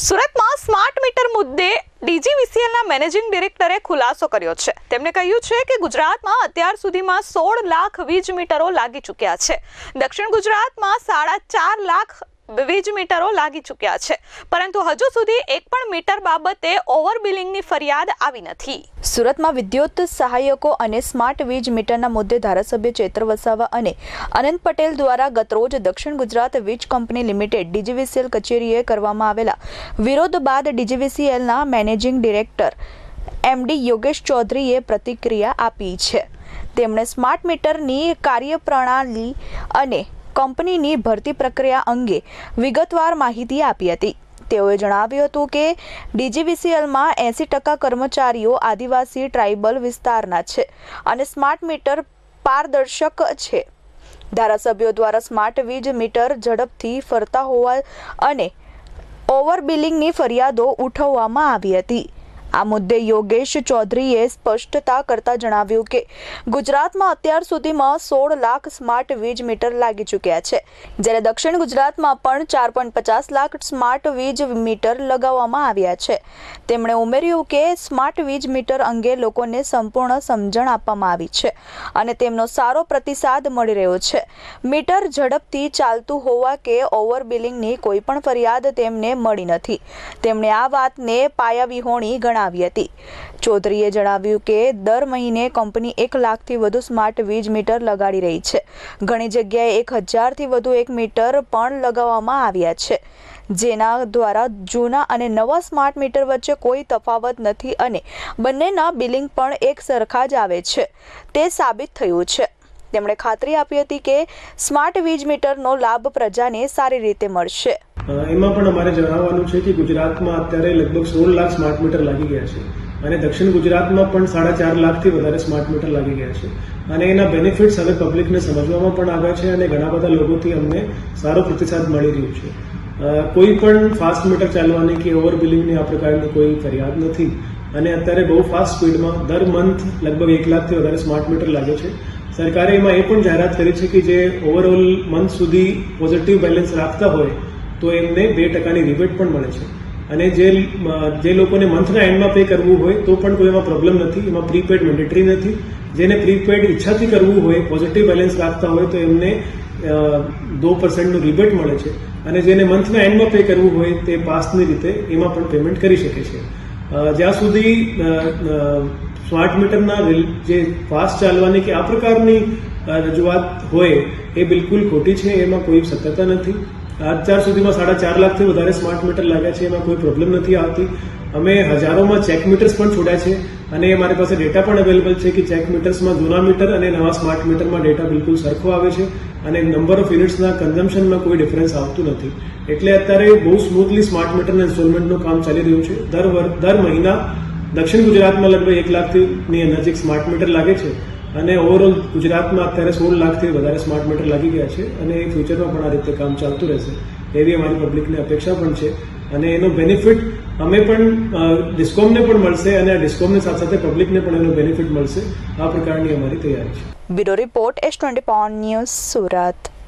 સુરતમાં smart meter મુદ્દે ડીજીવીસીએલના managing ડિરેક્ટરે ખુલાસો કર્યો છે। તેમણે કહ્યું છે કે ગુજરાતમાં અત્યાર સુધીમાં 16 લાખ વીજ મીટરો લાગી ચૂક્યા છે। દક્ષિણ ગુજરાતમાં 4.5 લાખ વીજ મીટરો લાગી ચૂક્યા છે, પરંતુ હજુ સુધી એક પણ મીટર બાબતે ઓવરબિલિંગની ફરિયાદ આવી નથી। સુરતમાં વિદ્યુત સહાયકો અને સ્માર્ટ વીજ મીટરના મુદ્દે ધારાસભ્ય ચૈત્ર વસાવા અને અનંત પટેલ દ્વારા ગતરોજ દક્ષિણ ગુજરાત વીજ કંપની લિમિટેડ ડીજીવીસીએલ કચેરીએ કરવામાં આવેલા વિરોધ બાદ ડીજીવીસીએલના મેનેજિંગ ડિરેક્ટર એમડી યોગેશ ચૌધરીએ પ્રતિક્રિયા આપી છે। તેમણે સ્માર્ટ મીટરની કાર્યપ્રણાલી અને કંપનીની ભરતી પ્રક્રિયા અંગે વિગતવાર માહિતી આપી હતી। તેઓએ જણાવ્યું હતું કે ડીજીવીસીએલમાં 80% કર્મચારીઓ આદિવાસી ટ્રાઇબલ વિસ્તારના છે અને સ્માર્ટ મીટર પારદર્શક છે। ધારાસભ્યો દ્વારા સ્માર્ટ વીજ મીટર ઝડપથી ફરતા હોવા અને ઓવરબિલિંગની ફરિયાદો ઉઠાવવામાં આવી હતી। આ મુદ્દે યોગેશ ચૌધરીએ સ્પષ્ટતા કરતા જણાવ્યું કે ગુજરાતમાં અત્યાર સુધીમાં 16 લાખ સ્માર્ટ વીજ મીટર લાગી ચૂક્યા છે, જ્યારે દક્ષિણ ગુજરાતમાં પણ 4.50 લાખ સ્માર્ટ વીજ મીટર લગાવવામાં આવ્યા છે। તેમણે ઉમેર્યું કે સ્માર્ટ વીજ મીટર અંગે લોકોને સંપૂર્ણ સમજણ આપવામાં આવી છે અને તેમનો સારો પ્રતિસાદ મળી રહ્યો છે। મીટર ઝડપથી ચાલતું હોવા કે ઓવરબિલિંગની કોઈ પણ ફરિયાદ તેમને મળી નથી। તેમણે આ વાતને પાયાવિહોણી ગણાવી હતી। ચૌધરીએ જણાવ્યું કે દર મહિને કંપની 1 લાખથી વધુ સ્માર્ટ વીજ મીટર લગાડી રહી છે। ઘણી જગ્યાએ 1000થી વધુ એક મીટર પણ લગાવવામાં આવ્યા છે, જેના દ્વારા જૂના અને નવા સ્માર્ટ મીટર વચ્ચે કોઈ તફાવત નથી અને બંનેના બિલિંગ પણ એક સરખા જ આવે છે, તે સાબિત થયું છે। તેમણે ખાતરી આપી હતી કે સ્માર્ટ વીજ મીટરનો લાભ પ્રજાને સારી રીતે મળશે। એમાં પણ અમારે જણાવવાનું છે કે ગુજરાતમાં અત્યારે લગભગ 16 લાખ સ્માર્ટ મીટર લાગી ગયા છે અને દક્ષિણ ગુજરાતમાં પણ 4.5 લાખથી વધારે સ્માર્ટ મીટર લાગી ગયા છે અને એના બેનિફિટ્સ હવે પબ્લિકને સમજવામાં પણ આવ્યા છે અને ઘણા બધા લોકોથી અમને સારો પ્રતિસાદ મળી રહ્યો છે। કોઈ પણ ફાસ્ટ મીટર ચાલવાની કે ઓવર બિલિંગની આ પ્રકારની કોઈ ફરિયાદ નથી અને અત્યારે બહુ ફાસ્ટ સ્પીડમાં દર મંથ લગભગ 1 લાખથી વધારે સ્માર્ટ મીટર લાગે છે। સરકારે એમાં એ પણ જાહેરાત કરી છે કે જે ઓવરઓલ મંથ સુધી પોઝિટિવ બેલેન્સ રાખતા હોય તો એમને 2%ની રિબેટ પણ મળે છે અને જે લોકોને મંથના એન્ડમાં પે કરવું હોય તો પણ કોઈ એમાં પ્રોબ્લેમ નથી। એમાં પ્રીપેડ મેન્ડેટરી નથી। જેને પ્રીપેડ ઈચ્છાથી કરવું હોય, પોઝિટિવ બેલેન્સ રાખતા હોય તો એમને 2%નું રિબેટ મળે છે અને જેને મંથના એન્ડમાં પે કરવું હોય તે પાસની રીતે એમાં પણ પેમેન્ટ કરી શકે છે। જ્યાં સુધી સ્માર્ટ મીટરના જે ફાસ્ટ ચાલવાની કે આ પ્રકારની રજૂઆત હોય એ બિલકુલ ખોટી છે, એમાં કોઈ સત્યતા નથી। અત્યાર સુધીમાં 4.5 લાખથી વધારે સ્માર્ટ મીટર લાગ્યા છે, એમાં કોઈ પ્રોબ્લેમ નથી આવતી। અમે હજારોમાં ચેક મીટર્સ પણ છોડ્યા છે અને અમારી પાસે ડેટા પણ અવેલેબલ છે કે ચેક મીટર્સમાં જૂના મીટર અને નવા સ્માર્ટ મીટરમાં ડેટા બિલકુલ સરખો આવે છે અને નંબર ઓફ યુનિટ્સના કન્ઝમ્પશનમાં કોઈ ડિફરન્સ આવતું નથી। એટલે અત્યારે બહુ સ્મૂથલી સ્માર્ટ મીટરના ઇન્સ્ટોલમેન્ટનું કામ ચાલી રહ્યું છે। દર મહિના દક્ષિણ ગુજરાતમાં લગભગ 1 લાખની નજીક સ્માર્ટ મીટર લાગે છે અને ઓવરઓલ ગુજરાતમાં અત્યારે 16 લાખથી વધારે સ્માર્ટ મીટર લાગી ગયા છે અને ફ્યુચરમાં પણ આ રીતે કામ ચાલતું રહેશે એવી અમારી પબ્લિકની અપેક્ષા પણ છે અને એનો બેનિફિટ અમે પણ ડિસ્કોમને પણ મળશે અને આ ડિસ્કોમની સાથે સાથે પબ્લિકને પણ એનો બેનિફિટ મળશે। આ પ્રકારની અમારી તૈયારી છે। Bureau report S24 news Surat.